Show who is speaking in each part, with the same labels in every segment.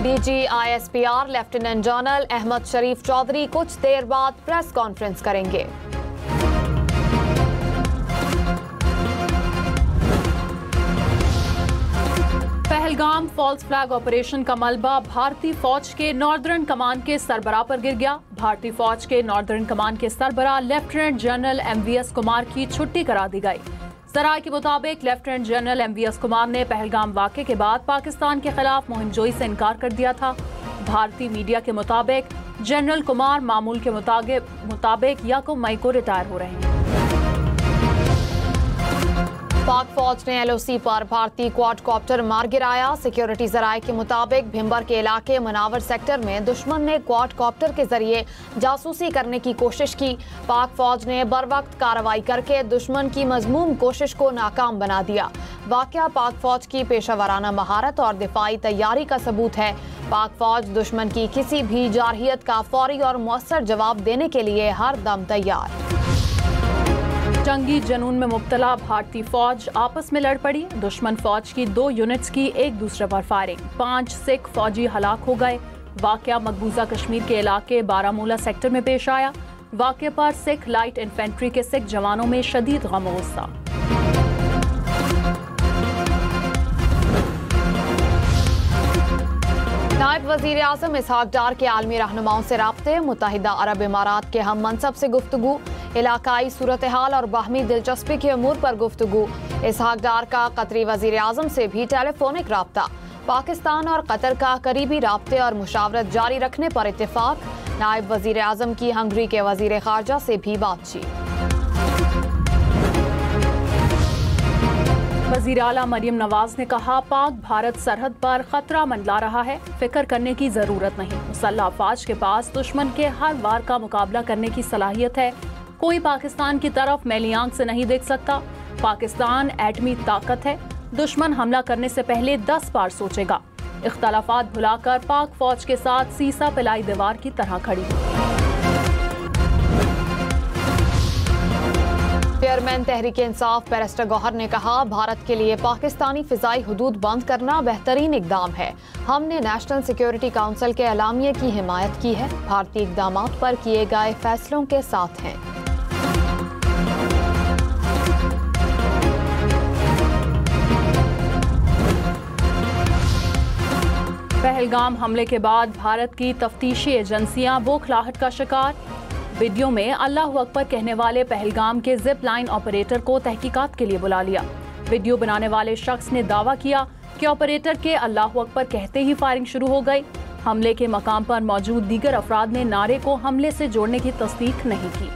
Speaker 1: DGISPR lieutenant general Ahmad शरीफ चौधरी कुछ देर बाद press conference करेंगे।
Speaker 2: पहलगाम फॉल्स फ्लैग ऑपरेशन का मलबा भारतीय फौज के नॉर्दर्न कमान के सरबराह पर गिर गया। भारतीय फौज के नॉर्दर्न कमान के सरबराह लेफ्टिनेंट जनरल MVS कुमार की छुट्टी करा दी गई। जराये के मुताबिक लेफ्टिनेंट जनरल MVS कुमार ने पहलगाम वाक़े के बाद पाकिस्तान के खिलाफ मुहिमजोई से इनकार कर दिया था। भारतीय मीडिया के मुताबिक जनरल कुमार मामूल के मुताबिक 1 मई को रिटायर हो रहे हैं।
Speaker 1: पाक फौज ने LOC पर भारतीय क्वाडकॉप्टर मार गिराया। सिक्योरिटी जराये के मुताबिक भिंबर के इलाके मनावर सेक्टर में दुश्मन ने क्वाडकॉप्टर के जरिए जासूसी करने की कोशिश की। पाक फौज ने बरवक्त कार्रवाई करके दुश्मन की मजमूम कोशिश को नाकाम बना दिया। वाकया पाक फौज की पेशावराना महारत और दिफाई तैयारी का सबूत है। पाक फौज दुश्मन की किसी भी जारहियत का फौरी और मौसर जवाब देने के लिए हर दम तैयार।
Speaker 2: जंगी जुनून में मुब्तला भारतीय फौज आपस में लड़ पड़ी। दुश्मन फौज की 2 यूनिट्स की एक दूसरे पर फायरिंग। 5 सिख फौजी हलाक हो गए। वाकया मकबूजा कश्मीर के इलाके बारामूला सेक्टर में पेश आया। वाकये पर सिख लाइट इन्फेंट्री के सिख जवानों में शदीद गम और गुस्सा।
Speaker 1: नायब वजीर आजम इसहाक डार के आलमी रहनुमाओं से राब्ते। मुत्तहिदा अरब इमारात के हम मनसब से गुफ्तगू। इलाकाई सूरत हाल और बाहमी दिलचस्पी के अमूर पर गुफ्तगू। इसहाक डार का कतरी वजीर आजम से भी टेलीफोनिक राब्ता। पाकिस्तान और कतर का करीबी राब्ते और मुशावरत जारी रखने पर इत्तेफाक। नायब वजीर आजम की हंगरी के वजीर खारजा से भी बातचीत।
Speaker 2: वज़ीर आला मरियम नवाज ने कहा, पाक भारत सरहद पर खतरा मंडला रहा है, फिक्र करने की जरूरत नहीं। मुसल्लह अफवाज के पास दुश्मन के हर वार का मुकाबला करने की सलाहियत है। कोई पाकिस्तान की तरफ मैली आंख से नहीं देख सकता। पाकिस्तान एटमी ताकत है। दुश्मन हमला करने से पहले 10 बार सोचेगा। इख्तलाफात भुलाकर पाक फौज के साथ सीसा पिलाई दीवार की तरह खड़ी।
Speaker 1: चेयरमैन तहरीक इंसाफ बैरिस्टर गौहर ने कहा, भारत के लिए पाकिस्तानी फिजाई हुदूद बंद करना बेहतरीन इकदाम है। हमने नेशनल सिक्योरिटी काउंसिल के एलामिये की हिमायत की है। भारतीय इकदामात पर किए गए फैसलों के साथ हैं।
Speaker 2: पहलगाम हमले के बाद भारत की तफ्तीशी एजेंसियां बौखलाहट का शिकार। वीडियो में अल्लाह अकबर कहने वाले पहलगाम के जिप लाइन ऑपरेटर को तहकीकात के लिए बुला लिया। वीडियो बनाने वाले शख्स ने दावा किया कि ऑपरेटर के अल्लाह अकबर कहते ही फायरिंग शुरू हो गई। हमले के मकाम पर मौजूद दीगर अफराद ने नारे को हमले से जोड़ने की तस्दीक नहीं की।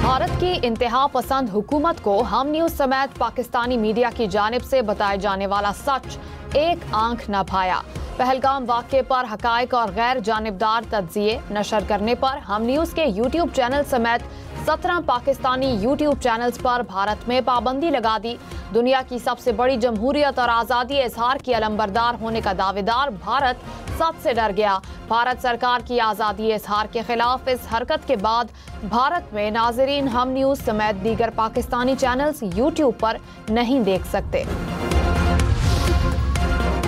Speaker 1: भारत की इंतहा पसंद हुकूमत को हम न्यूज समेत पाकिस्तानी मीडिया की जानिब से बताए जाने वाला सच एक आंख न भाया। पहलगाम वाक़े पर हकायक और गैर जानिबदार तज्जिए नशर करने पर हम न्यूज़ के YouTube चैनल समेत 17 पाकिस्तानी YouTube चैनल्स पर भारत में पाबंदी लगा दी। दुनिया की सबसे बड़ी जमहूरियत और आज़ादी इजहार की अलंबरदार होने का दावेदार भारत सबसे डर गया। भारत सरकार की आज़ादी इजहार के खिलाफ इस हरकत के बाद भारत में नाजरीन हम न्यूज़ समेत दीगर पाकिस्तानी चैनल्स YouTube पर नहीं देख सकते।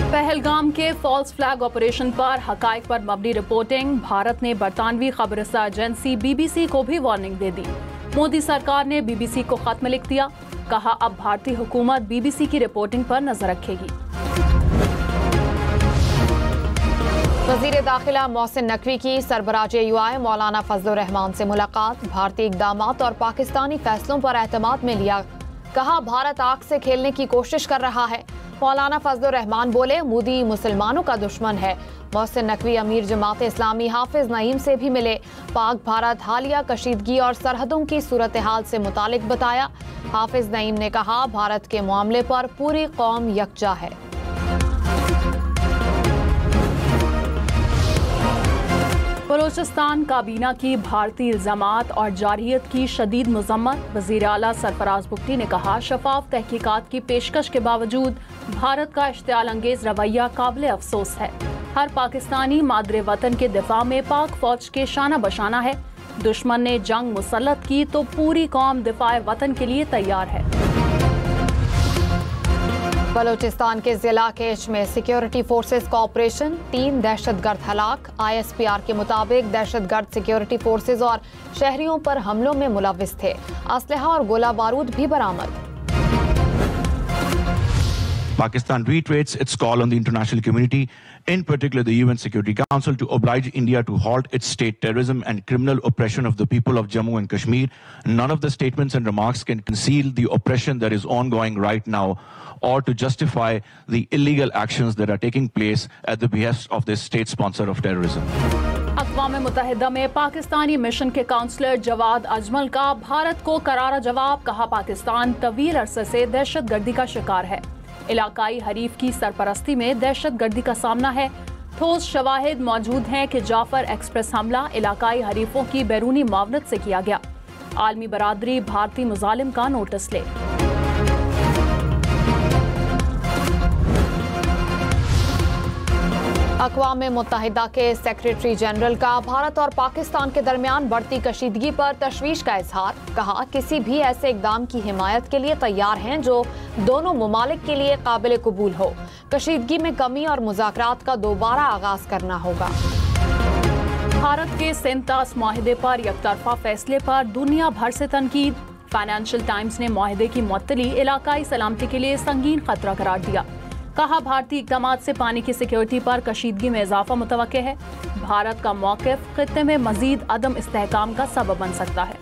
Speaker 2: पहलगाम के फॉल्स फ्लैग ऑपरेशन पर हकायक पर मबनी रिपोर्टिंग। भारत ने बरतानवी खबरसा एजेंसी BBC को भी वार्निंग दे दी। मोदी सरकार ने BBC को खत्म लिख दिया। कहा, अब भारतीय हुकूमत BBC की रिपोर्टिंग पर नजर रखेगी।
Speaker 1: वज़ीर दाखिला मोहसिन नकवी की सरबराह UI मौलाना फजलुर रहमान से मुलाकात। भारतीय इक़दामात और पाकिस्तानी फैसलों पर एतमाद में लिया। कहा, भारत आग से खेलने की कोशिश कर रहा है। मौलाना फजलुर रहमान बोले, मोदी मुसलमानों का दुश्मन है। मोहसिन नकवी अमीर जमात इस्लामी हाफिज नईम से भी मिले। पाक भारत हालिया कशीदगी और सरहदों की सूरत हाल से मुतालिक बताया। हाफिज नईम ने कहा, भारत के मामले पर पूरी कौम यकजा है।
Speaker 2: बलोचिस्तान काबीना की भारतीय इल्जामात और जारहियत की शदीद मजम्मत। वज़ीर आला सरफराज बुगटी ने कहा, शफाफ तहकीकात की पेशकश के बावजूद भारत का इश्तियाल अंगेज रवैया काबिल अफसोस है। हर पाकिस्तानी मादरे वतन के दिफा में पाक फौज के शाना बशाना है। दुश्मन ने जंग मुसल्लत की तो पूरी कौम दिफाए वतन के लिए तैयार है।
Speaker 1: बलूचिस्तान के जिला केच में सिक्योरिटी फोर्सेस का ऑपरेशन, 3 दहशतगर्द हलाक। ISPR के मुताबिक दहशतगर्द सिक्योरिटी फोर्सेस और शहरियों पर हमलों में मुलव्विस थे। असलहा और गोला बारूद भी बरामद।
Speaker 3: Pakistan reiterates its call on the international community, in particular the UN Security Council, to oblige India to halt its state terrorism and criminal oppression of the people of Jammu and Kashmir. None of the statements and remarks can conceal the oppression that is ongoing right now or to justify the illegal actions that are taking place at the behest of this state sponsor of terrorism.
Speaker 2: अक़वाम मुत्तहिदा में Pakistani mission के counsellor Jawad Ajmal का भारत को करारा जवाब। कहा, पाकिस्तान तवील अरसे से दहशतगर्दी का शिकार है। इलाकाई हरीफ की सरपरस्ती में दहशतगर्दी का सामना है। ठोस शवाहिद मौजूद हैं कि जाफर एक्सप्रेस हमला इलाकाई हरीफों की बैरूनी मावनत से किया गया। आलमी बरादरी भारतीय मुजालिम का नोटिस ले।
Speaker 1: अक़वाम मुत्तहिदा के सेक्रेटरी जनरल का भारत और पाकिस्तान के दरमियान बढ़ती कशीदगी पर तशवीश का इजहार। कहा, किसी भी ऐसे इक़दाम की हिमायत के लिए तैयार हैं जो दोनों मुमालिक के लिए काबिल कबूल हो। कशीदगी में कमी और मुज़ाकरात का दोबारा आगाज करना होगा।
Speaker 2: भारत के सेंटास माहिदे पर यकतरफा फैसले पर दुनिया भर से तनकीद। फाइनेंशियल टाइम्स ने माहिदे की मुअत्तली इलाकाई सलामती के लिए संगीन खतरा करार दिया। कहा, भारतीय इक़दामात से पानी की सिक्योरिटी पर कशीदगी में इजाफा मुतवक्के है। भारत का मौक़िफ़ ख़ित्ते में मज़ीद अदम इस्तेहकाम का सबब बन सकता है।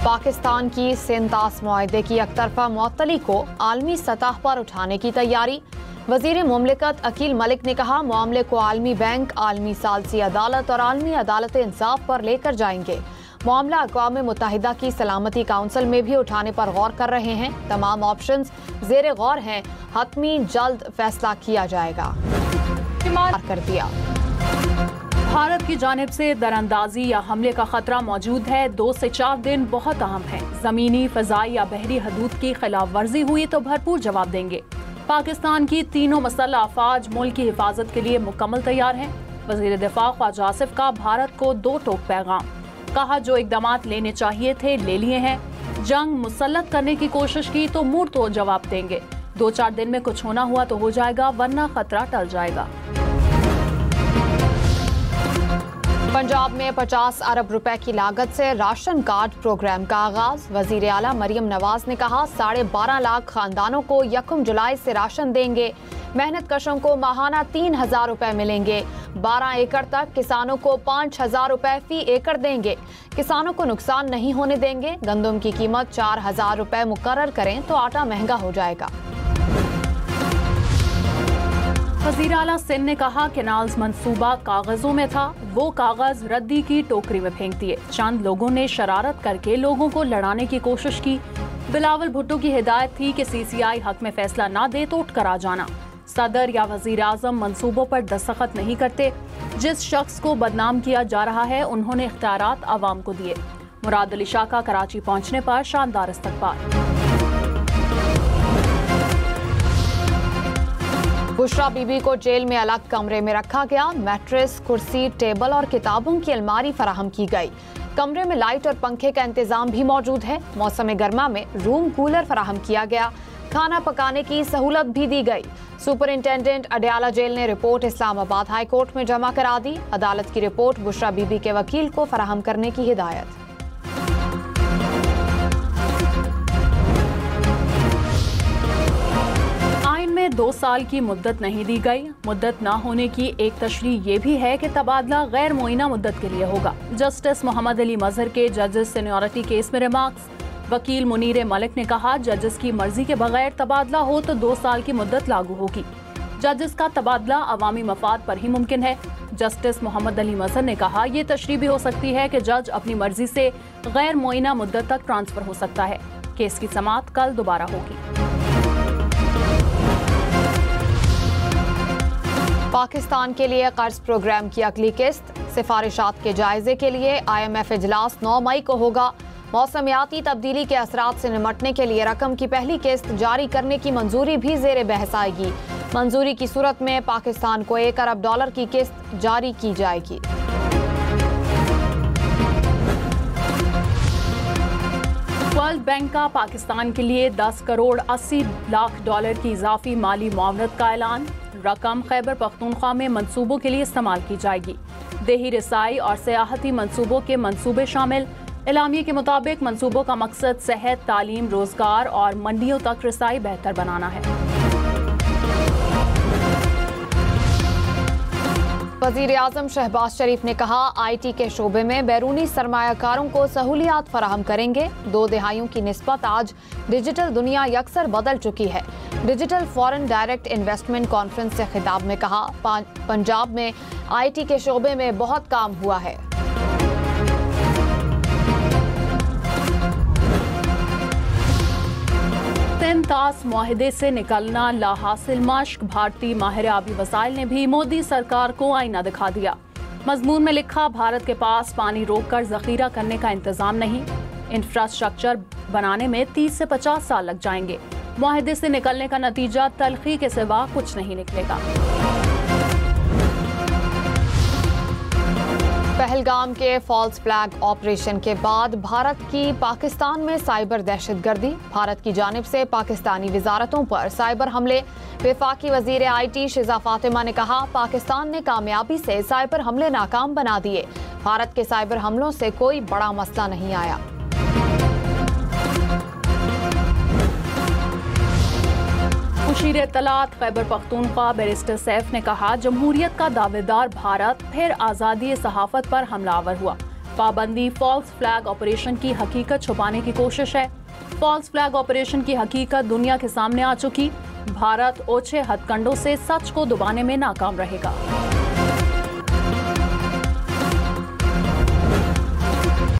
Speaker 1: पाकिस्तान की सेंटास मुआहदे की एकतरफा मुअत्तली को आलमी सतह पर उठाने की तैयारी। वज़ीर मुमलिकत अकील मलिक ने कहा, मामले को आलमी बैंक, आलमी सालसी अदालत और आलमी अदालत इंसाफ पर लेकर जाएंगे। मामला अक़वाम मुत्तहिदा की सलामती काउंसिल में भी उठाने पर गौर कर रहे हैं। तमाम ऑप्शंस ज़ेरे गौर हैं। हतमी जल्द फैसला किया जाएगा। कर दिया।
Speaker 2: भारत की जानिब से दरअंदाजी या हमले का खतरा मौजूद है। 2 से 4 दिन बहुत अहम है। ज़मीनी, फ़ज़ाई या बहरी हदूद की खिलाफ वर्जी हुई तो भरपूर जवाब देंगे। पाकिस्तान की तीनों मसल्ह अफवाज मुल्क की हिफाजत के लिए मुकम्मल तैयार हैं। वज़ीर दिफा ख्वाजा आसिफ का भारत को 2 टोक पैगाम। कहा, जो इक़दामात लेने चाहिए थे ले लिए हैं। जंग मुसल्लत करने की कोशिश की तो मुंह तोड़ जवाब देंगे। 2-4 दिन में कुछ होना हुआ तो हो जाएगा, वरना खतरा टल जाएगा।
Speaker 1: पंजाब में 50 अरब रुपए की लागत से राशन कार्ड प्रोग्राम का आगाज। वजीर आला मरियम नवाज ने कहा, 12.5 लाख खानदानों को 1 जुलाई से राशन देंगे। मेहनत कशों को माहाना 3,000 रुपए मिलेंगे। 12 एकड़ तक किसानों को 5,000 रुपए फी एकड़ देंगे। किसानों को नुकसान नहीं होने देंगे। गंदम की कीमत 4,000 रुपए मुकर्रर करें तो आटा महंगा हो जाएगा।
Speaker 2: वज़ीर आला सिंध ने कहा, कैनाल्स मंसूबा कागजों में था, वो कागज रद्दी की टोकरी में फेंक दिए। चंद लोगों ने शरारत करके लोगों को लड़ाने की कोशिश की। बिलावल भुट्टो की हिदायत थी कि CCI हक में फैसला ना दे तो उठकर आ जाना। सदर या वज़ीर आज़म मंसूबों पर दस्तखत नहीं करते। जिस शख्स को बदनाम किया जा रहा है उन्होंने इख्तियारात आवाम को दिए। मुराद अली शाह का कराची पहुंचने पर शानदार इस्तकबाल।
Speaker 1: बुशरा बीबी को जेल में अलग कमरे में रखा गया। मैट्रेस, कुर्सी, टेबल और किताबों की अलमारी फराहम की गई। कमरे में लाइट और पंखे का इंतजाम भी मौजूद है। मौसम गर्मा में रूम कूलर फराहम किया गया। खाना पकाने की सहूलत भी दी गई। सुपरिंटेंडेंट अडयाला जेल ने रिपोर्ट इस्लामाबाद हाई कोर्ट में जमा करा दी। अदालत की रिपोर्ट बुशरा बीबी के वकील को फराहम करने की हिदायत।
Speaker 2: आइन में 2 साल की मुद्दत नहीं दी गई। मुद्दत न होने की एक तशरीह ये भी है कि तबादला गैर मुइना मुद्दत के लिए होगा। जस्टिस मोहम्मद अली मजहर के जजेस सीनियरिटी केस में रिमार्क्स। वकील मुनीर मलिक ने कहा, जजेस की मर्जी के बगैर तबादला हो तो 2 साल की मुद्दत लागू होगी। जजेस का तबादला अवामी मफाद पर ही मुमकिन है। जस्टिस मोहम्मद अली मजहर ने कहा, ये तशरीह भी हो सकती है कि जज अपनी मर्जी से गैर मुइना मुद्दत तक ट्रांसफर हो सकता है। केस की समाअत कल दोबारा होगी।
Speaker 1: पाकिस्तान के लिए कर्ज प्रोग्राम की अगली किस्त। सिफारिशात के जायजे के लिए IMF इजलास 9 मई को होगा। मौसमियाती तब्दीली के असरात से निमटने के लिए रकम की पहली किस्त जारी करने की मंजूरी भी ज़ेरे बहस आएगी। मंजूरी की सूरत में पाकिस्तान को $1 अरब की किस्त जारी की जाएगी।
Speaker 2: वर्ल्ड वर्ल्ड बैंक का पाकिस्तान के लिए 10 करोड़ 80 लाख डॉलर की इजाफी माली मुआवनत का ऐलान। रकम खैबर पख्तूनख्वा में मंसूबों के लिए इस्तेमाल की जाएगी। देही रसाई और सियाहती मंसूबों के मंसूबे शामिल। एलामिया के मुताबिक मंसूबों का मकसद सेहत, तालीम, रोजगार और मंडियों तक रसाई बेहतर बनाना है।
Speaker 1: वज़ीर-ए-आज़म शहबाज शरीफ ने कहा, IT के शोबे में बैरूनी सरमायाकारों को सहूलियात फराहम करेंगे। 2 दिहाइयों की निस्बत आज डिजिटल दुनिया यकसर बदल चुकी है। Digital foreign direct investment conference से खिताब में कहा, पंजाब में IT के शोबे में बहुत काम हुआ है।
Speaker 2: तास मुआहदे से निकलना लाहासिल मश्क। भारतीय माहिर आबी वसाइल ने भी मोदी सरकार को आईना दिखा दिया। मजमून में लिखा, भारत के पास पानी रोककर जखीरा करने का इंतजाम नहीं। इंफ्रास्ट्रक्चर बनाने में 30 से 50 साल लग जाएंगे। मुआहदे से निकलने का नतीजा तलखी के सिवा कुछ नहीं निकलेगा।
Speaker 1: पहलगाम के फॉल्स फ्लैग ऑपरेशन के बाद भारत की पाकिस्तान में साइबर दहशतगर्दी। भारत की जानिब से पाकिस्तानी वजारतों पर साइबर हमले। वफाकी वजीर IT शिजा फातिमा ने कहा, पाकिस्तान ने कामयाबी से साइबर हमले नाकाम बना दिए। भारत के साइबर हमलों से कोई बड़ा मसला नहीं आया।
Speaker 2: मुशीर इत्तलात खैबर पख्तूनख्वा बैरिस्टर सैफ ने कहा, जमहूरियत का दावेदार भारत फिर आज़ादी सहाफत पर हमलावर हुआ। पाबंदी फॉल्स फ्लैग ऑपरेशन की हकीकत छुपाने की कोशिश है। फॉल्स फ्लैग ऑपरेशन की हकीकत दुनिया के सामने आ चुकी। भारत ओछे हथकंडों से सच को दबाने में नाकाम रहेगा।